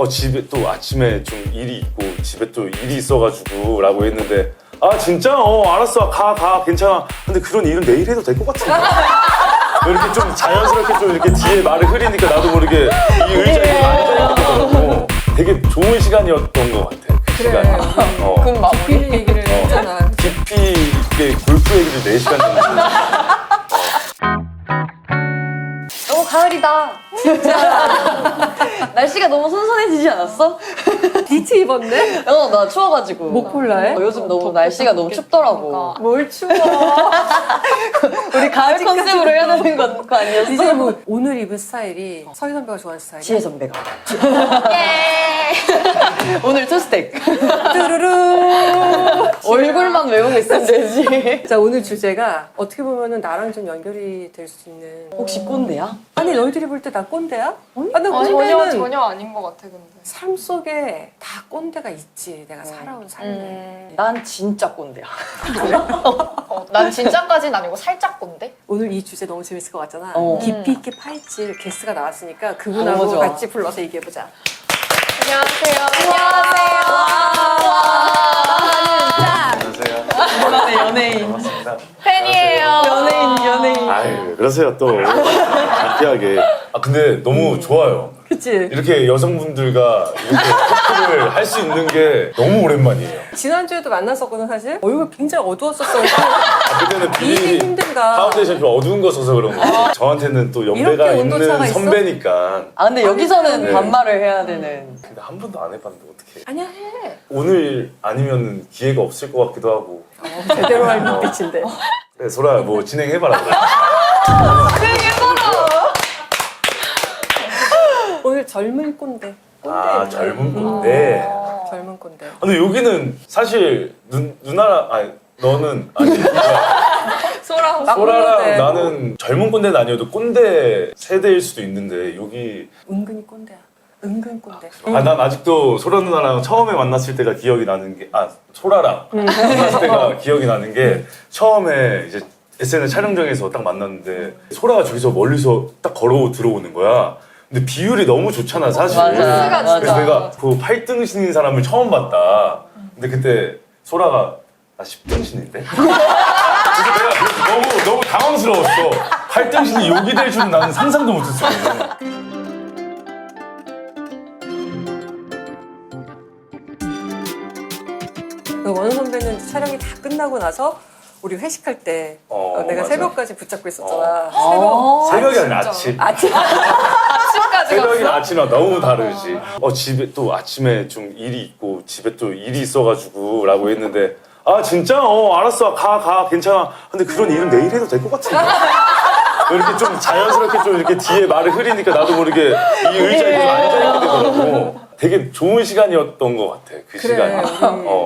집에 또 아침에 좀 일이 있고 집에 또 일이 있어가지고 라고 했는데 아 진짜? 알았어 가 괜찮아. 근데 그런 일은 내일 해도 될 것 같은데 이렇게 좀 자연스럽게 좀 이렇게 뒤에 말을 흐리니까 나도 모르게 이 의자에 앉아있게 되더라고. 되게 좋은 시간이었던 것 같아 그 그래. 시간이. 그럼 깊이 얘기를 했잖아. 깊이 있게 골프 얘기를 4시간 정도 너무 가을이다. 진짜. 날씨가 너무 선선해지지 않았어? 니트 입었네? 나 추워가지고. 목폴라에? 요즘 너무 날씨가 너무 춥더라고. 뭘 추워. 우리 가을 컨셉으로 해야 되는 거 아니었어? 이제 뭐 오늘 입은 스타일이 서희 선배가 좋아하는 스타일. 지혜 선배가. 예! 오늘 투스택. 뚜루루. 얼굴만 외우고 있으면 되지. 자, 오늘 주제가 어떻게 보면은 나랑 좀 연결이 될 수 있는. 혹시 꼰대야? 아니, 너희들이 볼 때 나 꼰대야? 근데 전혀 꼰대는 아닌 것 같아 근데. 삶 속에 다 꼰대가 있지. 내가 살아온 삶에. 난 진짜 꼰대야. 난 진짜까지는 아니고 살짝 꼰대? 오늘 이 주제 너무 재밌을 것 같잖아. 어. 깊이 있게 파헤칠 게스트가 나왔으니까 너무 그분하고 좋아. 같이 불러서 얘기해보자. 안녕하세요. 안녕하세요. 오랜만에 연예인. 반갑습니다. 팬이에요. 연예인. 아유 그러세요 또 감피하게. 근데 너무 좋아요. 그치? 이렇게 여성분들과 이렇게 토크를 할 수 있는 게 너무 오랜만이에요. 지난주에도 만났었거든, 사실. 얼굴 굉장히 어두웠었어. 그때는 이게 힘든가. 파운데이션 좀 어두운 거 써서 그런 거. 저한테는 또 연배가 이렇게 온도차가 있는 있어? 선배니까. 근데 여기서는 네. 반말을 해야 되는. 근데 한 번도 안 해봤는데 어떡해. 아니야, 해. 오늘 아니면 기회가 없을 것 같기도 하고. 제대로 할 눈빛인데. 그래, 소라 뭐 진행해봐라. 그래. 오늘 젊은 꼰대. 젊은 꼰대. 젊은 꼰대. 근데 여기는 사실 누나랑 너는 아니 소라. 막 소라랑 꼰대. 나는 젊은 꼰대는 아니어도 꼰대 세대일 수도 있는데 여기 은근히 꼰대야. 은근 꼰대. 난 아직도 소라 누나랑 처음에 만났을 때가 기억이 나는 게 소라랑 만났을 때가 기억이 나는 게 처음에 이제 SNS 촬영장에서 딱 만났는데 소라가 저기서 멀리서 딱 걸어 들어오는 거야. 근데 비율이 너무 좋잖아 사실. 맞아. 그래서 내가 그 8등신인 사람을 처음 봤다. 근데 그때 소라가 나 10등신인데? 그래서 내가 너무 당황스러웠어. 8등신이 욕이 될 줄은 나는 상상도 못했어. 원우 선배는 촬영이 다 끝나고 나서 우리 회식할 때 내가 맞아. 새벽까지 붙잡고 있었잖아. 새벽이 아니라 아침. 아침까지 새벽이랑 갔어? 아침이랑 너무 다르지. 집에 또 아침에 좀 일이 있고 집에 또 일이 있어가지고 라고 했는데 아 진짜? 알았어 가 괜찮아. 근데 그런 일은 내일 해도 될 것 같은데 이렇게 좀 자연스럽게 좀 이렇게 뒤에 말을 흐리니까 나도 모르게 이 의자에 앉아있게 되더라고. 되게 좋은 시간이었던 것 같아 그 시간이.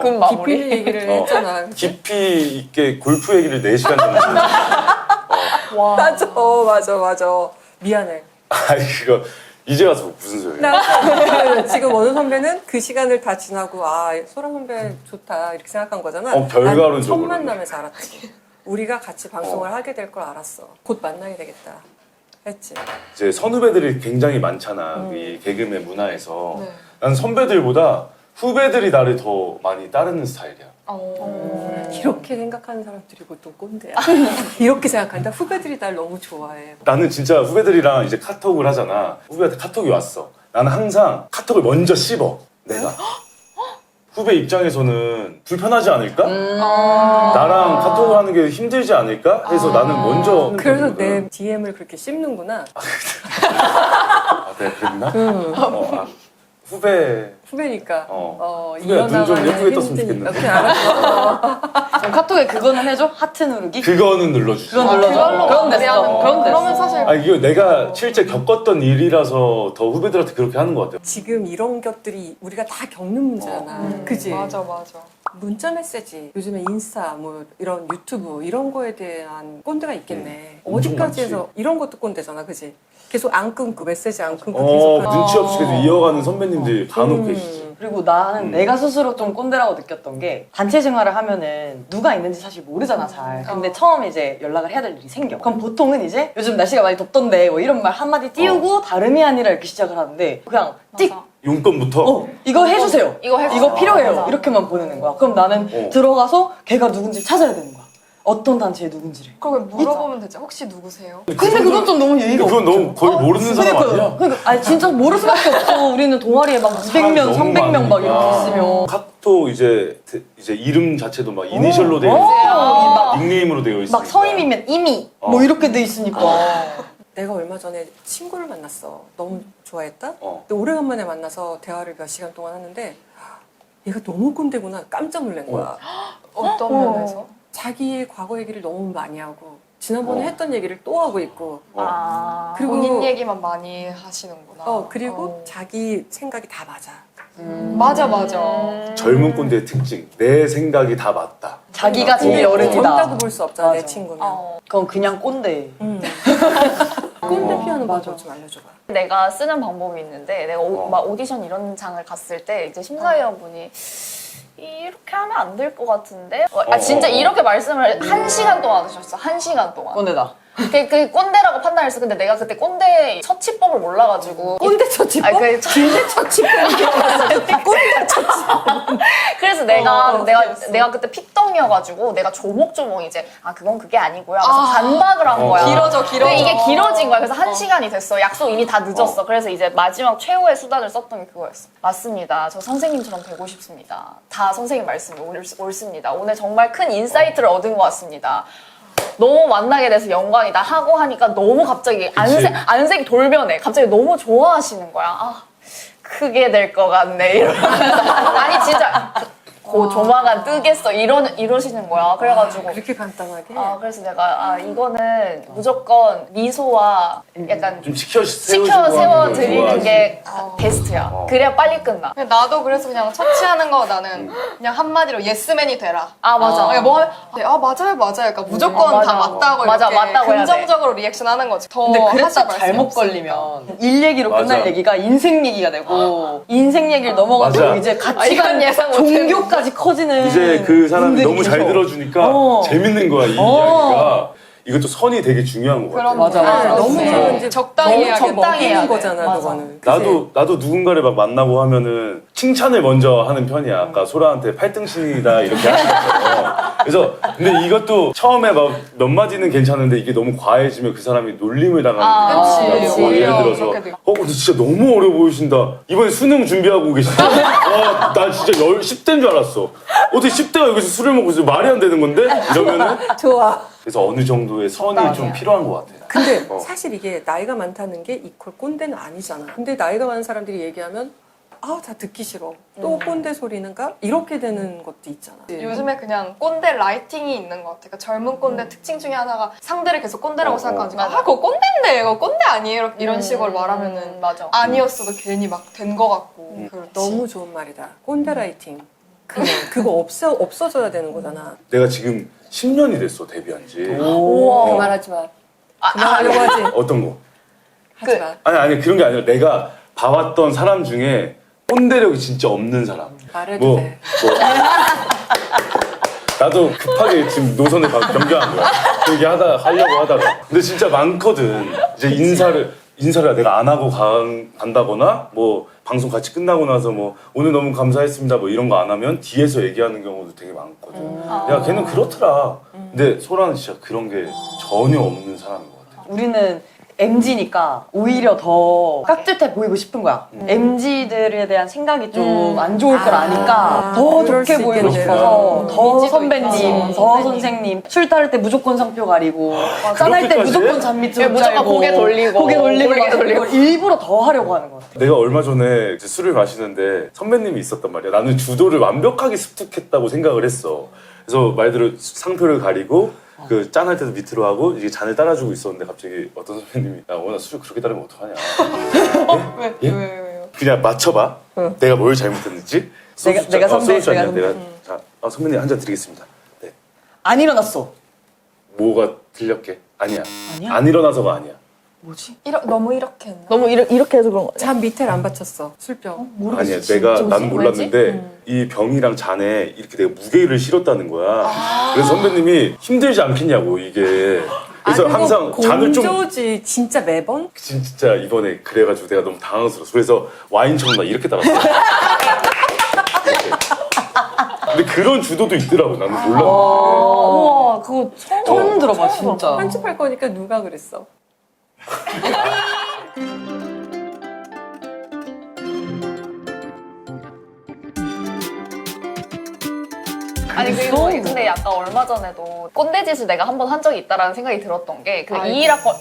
그럼 깊이 얘기를 했잖아. 깊이 있게 골프 얘기를 4시간 정도 맞아. 미안해. 아니 그거 이제 와서 무슨 소리야. 지금 원우 선배는 그 시간을 다 지나고 소라 선배 좋다 이렇게 생각한 거잖아. 별가론적으로. 난 첫 만남에서 알았지. 우리가 같이 방송을 하게 될 걸 알았어. 곧 만나게 되겠다 했지. 이제 선후배들이 굉장히 많잖아 이 개그맨 문화에서. 네. 난 선배들보다 후배들이 나를 더 많이 따르는 스타일이야. 이렇게 생각하는 사람들이 보통 꼰대야. 이렇게 생각한다. 후배들이 날 너무 좋아해. 나는 진짜 후배들이랑 이제 카톡을 하잖아. 후배한테 카톡이 왔어. 나는 항상 카톡을 먼저 씹어. 내가. 후배 입장에서는 불편하지 않을까? 나랑 카톡을 하는 게 힘들지 않을까? 해서 나는 먼저. 그래서 내 DM을 그렇게 씹는구나. 내가 그랬나? 후배니까. 후배니까. 후배가 눈 좀 예쁘게 떴으면 힘드니까. 좋겠는데. 오케이, 알았어. 그럼 카톡에 그거는 해줘? 하트 누르기? 그거는 눌러주지. 그건 눌러줘. 그걸로 그럼 됐어. 마무리하는 그럼 거. 됐어. 그러면 사실 이거 내가 실제 겪었던 일이라서 더 후배들한테 그렇게 하는 것 같아요. 지금 이런 것들이 우리가 다 겪는 문제잖아. 그지? 맞아. 문자 메시지, 요즘에 인스타, 뭐 이런 유튜브 이런 거에 대한 꼰대가 있겠네. 엄청 어디까지 많지. 해서 이런 것도 꼰대잖아, 그지? 계속 안 끊고 메시지 안 끊고 계속 눈치 없이 계속 이어가는 선배님들이 간혹 계시지. 그리고 나는 내가 스스로 좀 꼰대라고 느꼈던 게 단체 생활을 하면은 누가 있는지 사실 모르잖아 잘. 근데 처음에 이제 연락을 해야 될 일이 생겨. 그럼 보통은 이제 요즘 날씨가 많이 덥던데 뭐 이런 말 한마디 띄우고 다름이 아니라 이렇게 시작을 하는데 그냥 찍! 용돈부터 이거 해주세요. 이거 필요해요. 맞아. 이렇게만 보내는 거야. 그럼 나는 어. 들어가서 걔가 누군지 찾아야 되는 거야. 어떤 단체에 누군지를. 그럼 물어보면 되죠. 혹시 누구세요? 근데 그건 좀 너무 예의가 없어. 그건 너무 거의 모르는 사람 아니야? 그러니까 아니 진짜 모를 수밖에 없어. 우리는 동아리에 막 200명, 너무 300명 막 이렇게 많으니까. 있으면. 카톡 이제 이름 자체도 막 이니셜로 되어 막, 있고 닉네임으로 되어 있어. 막 서임이면 이미 뭐 이렇게 돼 있으니까. 내가 얼마 전에 친구를 만났어. 너무 좋아했다. 어. 근데 오래간만에 만나서 대화를 몇 시간 동안 하는데 얘가 너무 꼰대구나 깜짝 놀란 거야. 어떤 면에서? 자기의 과거 얘기를 너무 많이 하고 지난번에 어. 했던 얘기를 또 하고 있고 그리고 그리고- 본인 얘기만 많이 하시는구나. 그리고 자기 생각이 다 맞아. 맞아 맞아. 젊은 꼰대의 특징. 내 생각이 다 맞다. 자기가 제일 어른이다. 젊다고 볼 수 없잖아 내 맞아. 친구면. 그건 그냥 꼰대. 꼰대 피하는 맞아. 방법 좀 알려줘봐. 내가 쓰는 방법이 있는데 내가 막 오디션 이런 장을 갔을 때 이제 심사위원분이 이렇게 하면 안 될 것 같은데 진짜 이렇게 말씀을 1시간 동안 하셨어. 1시간 동안. 꼰대다. 그게 꼰대라고 판단했어. 근데 내가 그때 꼰대 처치법을 몰라가지고 꼰대 처치법? 아니, 그 꼰대 처치법이 꼰대 처치법. 그래서 내가 그때 픽덩이여가지고 내가 조목조목 이제 그건 그게 아니고요. 그래서 반박을 한 거야. 길어져. 근데 이게 길어진 거야. 그래서 1시간이 됐어. 약속 이미 다 늦었어. 그래서 이제 마지막 최후의 수단을 썼던 게 그거였어. 맞습니다. 저 선생님처럼 되고 싶습니다. 다 선생님 말씀이 옳습니다. 오늘 정말 큰 인사이트를 얻은 것 같습니다. 너무 만나게 돼서 영광이다 하고 하니까 너무 갑자기 안색이 돌변해. 갑자기 너무 좋아하시는 거야. 크게 될 것 같네 이러면서 아니 진짜 조만간 뜨겠어 이러시는 거야. 그래가지고 그렇게 간단하게? 그래서 내가 이거는 무조건 미소와 약간 좀 시켜 세워드리는 게 베스트야. 그래야 빨리 끝나. 나도 그래서 그냥 처치하는 거 나는 그냥 한마디로 예스맨이 되라. 맞아. 그냥 뭐 하면 맞아요. 그러니까 무조건 맞아. 다 맞다고 맞아, 이렇게 맞다고 해야 돼. 긍정적으로 리액션하는 거지. 더 근데 그랬다 하실 말씀이 잘못 없으니까. 걸리면 일 얘기로 맞아. 끝날 얘기가 인생 얘기가 되고 인생 얘기를 넘어가고 맞아. 이제 이건 가치관 예상 못했는데. 종교까지 커지는 이제 그 사람이 분들이 너무 잘 계셔. 들어주니까 재밌는 거야 이 이야기가. 이것도 선이 되게 중요한 것 같아. 그럼 맞아, 맞아. 너무 네. 이제 적당히 너무 해야겠다. 적당히 해야 하는 돼. 거잖아 맞아. 그거는. 그치? 나도 누군가를 막 만나고 하면은 칭찬을 먼저 하는 편이야. 아까 소라한테 팔등신이다 이렇게 하시면서. 그래서 근데 이것도 처음에 막 몇 마디는 괜찮은데 이게 너무 과해지면 그 사람이 놀림을 당하는 그치. 경우가 있어. 오히려 예를 들어서 그렇게 되고. 근데 진짜 너무 어려 보이신다. 이번에 수능 준비하고 계시죠? 나 진짜 10대인 줄 알았어. 어떻게 10대가 여기서 술을 먹고 있어? 말이 안 되는 건데? 이러면은 좋아. 그래서 어느 정도의 선이 좀 필요한 것 같아. 근데 사실 이게 나이가 많다는 게 이퀄 꼰대는 아니잖아. 근데 나이가 많은 사람들이 얘기하면 다 듣기 싫어. 또 꼰대 소리는가? 이렇게 되는 것도 있잖아. 요즘에 그냥 꼰대 라이팅이 있는 것 같아. 그러니까 젊은 꼰대 특징 중에 하나가 상대를 계속 꼰대라고 생각하지 마. 그거 꼰대인데, 이거 꼰대 아니에요? 이런 식으로 말하면은 맞아. 아니었어도 괜히 막 된 것 같고. 그렇지. 너무 좋은 말이다. 꼰대 라이팅. 그거 없어져야 되는 거잖아. 내가 지금 10년이 됐어, 데뷔한 지. 그만하지 마. 그만하려고 하지. 어떤 거? 하지 마. 아니 그런 게 아니라 내가 봐왔던 사람 중에 꼰대력이 진짜 없는 사람. 말해도 돼. 나도 급하게 지금 노선을 변경한 거야. 하려고 하다가. 근데 진짜 많거든. 이제 인사를 내가 안 하고 간다거나 뭐 방송 같이 끝나고 나서 뭐 오늘 너무 감사했습니다 뭐 이런 거 안 하면 뒤에서 얘기하는 경우도 되게 많거든. 야 걔는 그렇더라. 근데 소라는 진짜 그런 게 전혀 없는 사람인 것 같아. 우리는 MZ니까 오히려 더 깍듯해 보이고 싶은 거야. MZ들에 대한 생각이 좀 안 좋을 걸 아니까 더 그럴 좋게 수 보이고 있겠네. 싶어서 더 민지도 선배님, 있다. 더 선생님, 술 따를 때 무조건 상표 가리고 짠할 때 그렇게까지 무조건 잔밑 좀 무조건 짜고 고개 돌리고 고개 돌리고 고개 막 돌리고. 일부러 더 하려고 하는 것 같아. 내가 얼마 전에 이제 술을 마시는데 선배님이 있었단 말이야. 나는 주도를 완벽하게 습득했다고 생각을 했어. 그래서 말대로 상표를 가리고 그 짠할 때도 밑으로 하고 이제 잔을 따라주고 있었는데 갑자기 어떤 선배님이 야 오늘 술 그렇게 따르면 어떡하냐. 왜요? 그냥 맞춰봐. 내가 뭘 잘못했는지. 내가 선배, 소주 잔이야. 내가 자, 선배님 한 잔 드리겠습니다. 네. 안 일어났어. 뭐가 들렸게? 아니야. 아니야? 안 일어나서가 아니야. 뭐지? 너무 이렇게 했나? 너무 이렇게 해서 그런 거. 잔 밑에를 안 받쳤어. 술병. 아니야. 난 몰랐는데 이 병이랑 잔에 이렇게 내가 무게를 실었다는 거야. 그래서 선배님이 힘들지 않겠냐고 이게. 그래서 그래서 그거 항상 잔을 좀 공조지 진짜 매번? 진짜 이번에 그래가지고 내가 너무 당황스러웠어. 그래서 와인청나 이렇게 따랐어. 근데 그런 주도도 있더라고. 나는 몰랐는데. 우와, 그거 처음 들어봐, 진짜. 편집할 거니까 누가 그랬어? 아니 그리고 근데 약간 얼마 전에도 꼰대 짓을 내가 한 번 한 적이 있다라는 생각이 들었던 게 그 21학번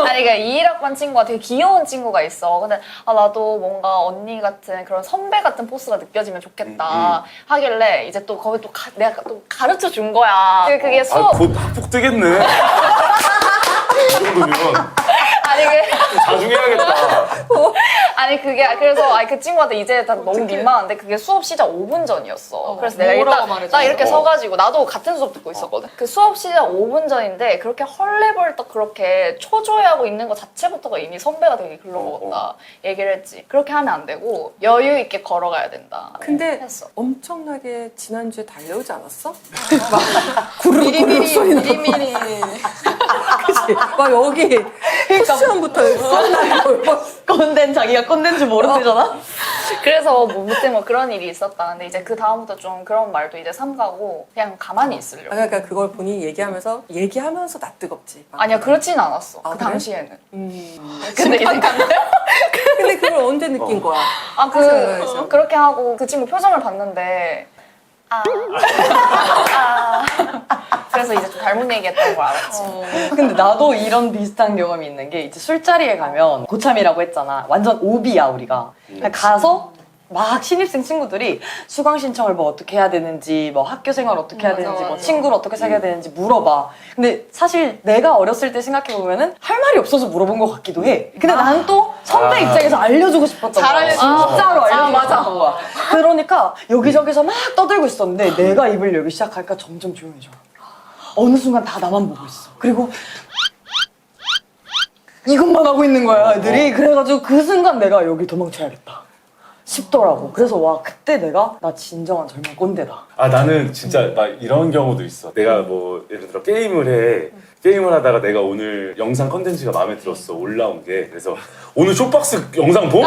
아니 그러니까 21학번 친구가 되게 귀여운 친구가 있어. 근데 아 나도 뭔가 언니 같은 그런 선배 같은 포스가 느껴지면 좋겠다 하길래 이제 또 거기 또 내가 또 가르쳐 준 거야. 그게 수업 곧 학폭 뜨겠네. 이 정도면 아니 그 자중해야겠다. 아니 그게 그래서 아니 그 친구한테 이제 다 너무 민망한데 그게 수업 시작 5분 전이었어. 그래서 내가 뭐라고 일단 말해줘? 나 이렇게 서가지고 나도 같은 수업 듣고 있었거든. 그 수업 시작 5분 전인데 그렇게 헐레벌떡 그렇게 초조해하고 있는 거 자체부터가 이미 선배가 되게 글러먹었다 얘기를 했지. 그렇게 하면 안 되고 여유 있게 걸어가야 된다. 근데 했어. 엄청나게 지난주에 달려오지 않았어? 막 구르륵 소리 나고 미리미리. 그치? 막 여기 쿠션부터 썬나고 꼰대는 자기가 꼰대인 줄 모른대잖아? 그래서 뭐 무튼 뭐 그런 일이 있었다는데 이제 그 다음부터 좀 그런 말도 이제 삼가고 그냥 가만히 있으려고. 그러니까 그걸 본인이 얘기하면서 나 뜨겁지. 막. 아니야 그렇진 않았어. 아, 그 그래? 당시에는. 음. 근데 이제 근데 그걸 언제 느낀 거야? 아, 그렇게 하고 그 친구 표정을 봤는데, 그래서 이제 좀 잘못 얘기했던 걸 알았지. 근데 나도 이런 비슷한 경험이 있는 게 이제 술자리에 가면 고참이라고 했잖아. 완전 오비야 우리가. 가서 막 신입생 친구들이 수강 신청을 뭐 어떻게 해야 되는지 뭐 학교 생활 어떻게 해야 되는지 뭐 친구를 어떻게 사귀어야 되는지 물어봐. 근데 사실 내가 어렸을 때 생각해보면은 할 말이 없어서 물어본 것 같기도 해. 근데 나는 또 선배 입장에서 알려주고 싶었던 거야. 진짜로 알려주고 싶었던 거야. 그러니까 여기저기서 막 떠들고 있었는데 내가 입을 열기 시작하니까 점점 조용해져. 어느 순간 다 나만 보고 있어. 그리고 이것만 하고 있는 거야 애들이. 그래가지고 그 순간 내가 여기 도망쳐야겠다 싶더라고. 그래서 와 그때 내가 나 진정한 젊은 꼰대다. 아 나는 진짜 막 이런 경우도 있어. 내가 뭐 예를 들어 게임을 해. 게임을 하다가 내가 오늘 영상 컨텐츠가 마음에 들었어. 올라온 게. 그래서 오늘 쇼박스 영상 봄?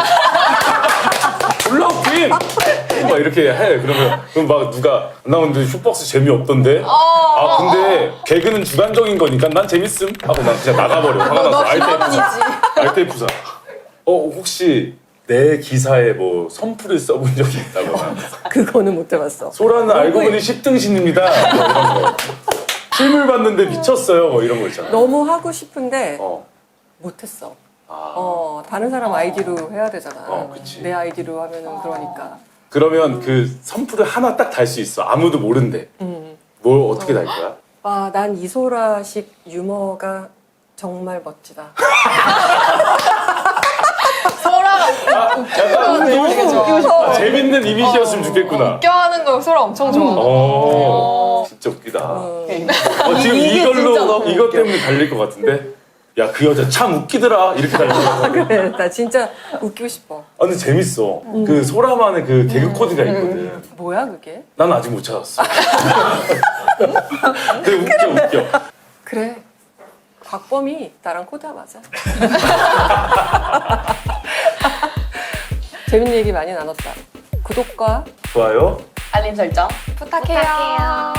올라오긴! 막 이렇게 해. 그럼 막 누가 나 근데 쇼박스 재미없던데? 아 근데 개그는 주관적인 거니까 난 재밌음? 하고 난 그냥 나가버려. 화가 나서 알테이프사. 혹시 내 기사에 뭐 선풀을 써본 적이 있다거나 그거는 못 들었어. 소라는 알고 보니 10등신입니다. 뭐 이런 거. 실물 봤는데 미쳤어요. 뭐 이런 거 있잖아. 너무 하고 싶은데 어. 못했어. 아. 다른 사람 아이디로 해야 되잖아. 그치. 내 아이디로 하면은 그러니까. 그러면 그 선풀을 하나 딱 달 수 있어. 아무도 모른대. 뭘 어떻게 달 거야? 와, 난 이소라식 유머가 정말 멋지다. 약간 웃기고 싶어. 재밌는 이미지였으면 좋겠구나. 웃겨하는 거 소라 엄청 좋아. 진짜 웃기다. 지금 이게 진짜 이걸로 너무 이것 웃겨. 때문에 달릴 것 같은데. 야 그 여자 참 웃기더라 이렇게 달릴 것 같아. 그래, 나 진짜 웃기고 싶어. 근데 재밌어. 그 소라만의 그 개그 코드가 있거든. 뭐야 그게? 난 아직 못 찾았어. 근데 웃겨. 그래. 곽범이 나랑 코드가 맞아. 재밌는 얘기 많이 나눴다. 구독과 좋아요. 알림 설정 부탁해요.